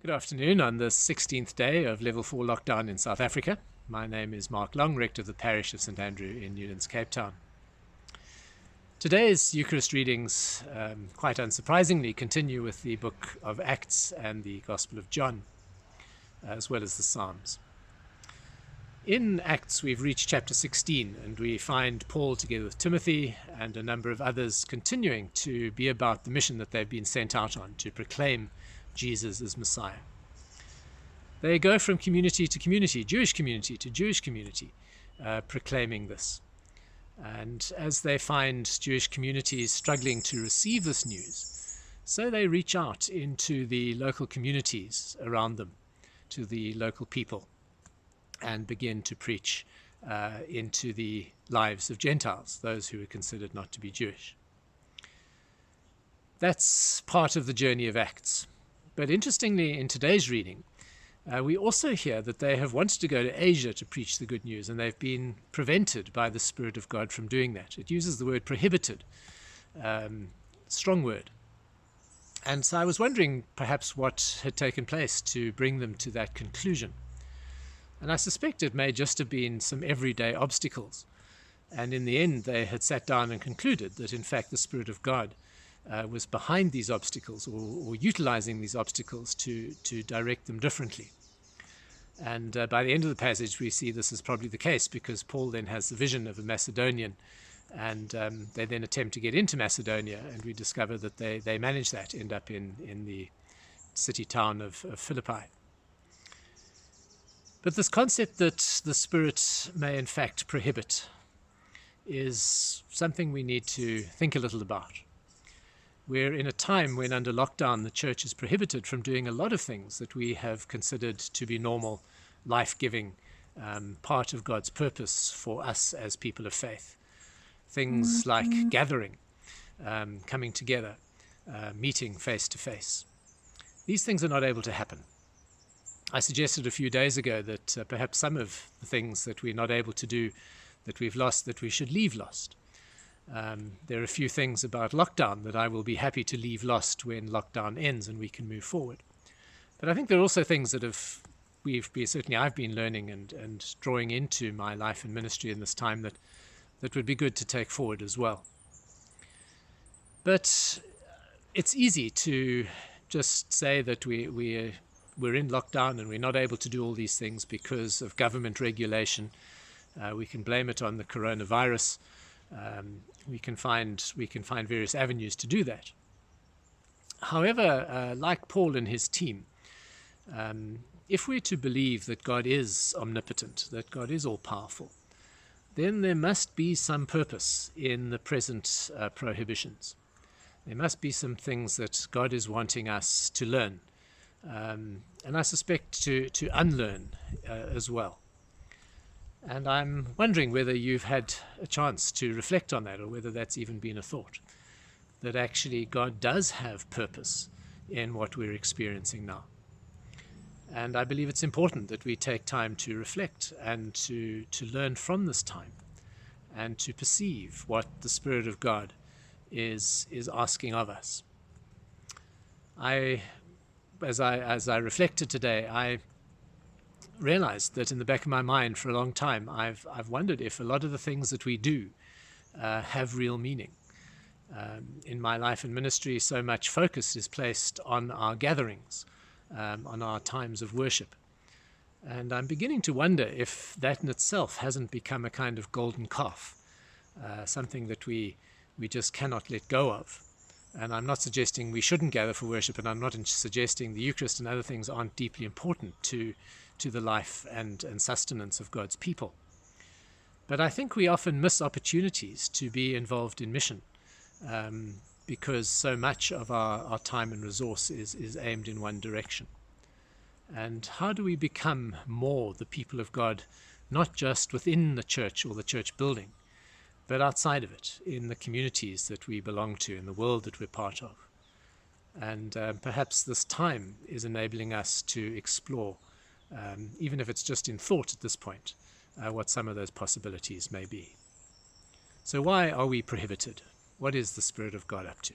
Good afternoon on the 16th day of Level 4 lockdown in South Africa. My name is Mark Long, rector of the parish of St Andrew in Newlands, Cape Town. Today's Eucharist readings, quite unsurprisingly, continue with the book of Acts and the Gospel of John, as well as the Psalms. In Acts, we've reached chapter 16, and we find Paul together with Timothy and a number of others continuing to be about the mission that they've been sent out on, to proclaim Jesus as Messiah. They go from community to community, Jewish community to Jewish community, proclaiming this. And as they find Jewish communities struggling to receive this news, so they reach out into the local communities around them, to the local people, and begin to preach into the lives of Gentiles, those who are considered not to be Jewish. That's part of the journey of Acts. But interestingly, in today's reading, we also hear that they have wanted to go to Asia to preach the good news, and they've been prevented by the Spirit of God from doing that. It uses the word prohibited, strong word. And so I was wondering perhaps what had taken place to bring them to that conclusion. And I suspect it may just have been some everyday obstacles. And in the end, they had sat down and concluded that, in fact, the Spirit of God was behind these obstacles, or utilizing these obstacles to direct them differently. And by the end of the passage, we see this is probably the case, because Paul then has the vision of a Macedonian, and they then attempt to get into Macedonia, and we discover that they manage that, end up in the city town of Philippi. But this concept that the Spirit may in fact prohibit is something we need to think a little about. We're in a time when, under lockdown, the church is prohibited from doing a lot of things that we have considered to be normal, life-giving, part of God's purpose for us as people of faith. Things like gathering, coming together, meeting face to face. These things are not able to happen. I suggested a few days ago that perhaps some of the things that we're not able to do, that we've lost, that we should leave lost. There are a few things about lockdown that I will be happy to leave lost when lockdown ends and we can move forward. But I think there are also things that certainly I've been learning and drawing into my life and ministry in this time that would be good to take forward as well. But it's easy to just say that we're in lockdown and we're not able to do all these things because of government regulation. We can blame it on the coronavirus. We can find various avenues to do that. However, like Paul and his team, if we're to believe that God is omnipotent, that God is all-powerful, then there must be some purpose in the present prohibitions. There must be some things that God is wanting us to learn, and I suspect to unlearn as well. And I'm wondering whether you've had a chance to reflect on that, or whether that's even been a thought, that actually God does have purpose in what we're experiencing now. And I believe it's important that we take time to reflect and to learn from this time, and to perceive what the Spirit of God is asking of us. As I reflected today, I realized that in the back of my mind for a long time, I've wondered if a lot of the things that we do have real meaning. In my life and ministry, so much focus is placed on our gatherings, on our times of worship. And I'm beginning to wonder if that in itself hasn't become a kind of golden calf, something that we just cannot let go of. And I'm not suggesting we shouldn't gather for worship, and I'm not suggesting the Eucharist and other things aren't deeply important to the life and sustenance of God's people. But I think we often miss opportunities to be involved in mission, because so much of our time and resource is aimed in one direction. And how do we become more the people of God, not just within the church or the church building, but outside of it, in the communities that we belong to, in the world that we're part of? And perhaps this time is enabling us to explore, even if it's just in thought at this point, what some of those possibilities may be. So why are we prohibited? What is the Spirit of God up to?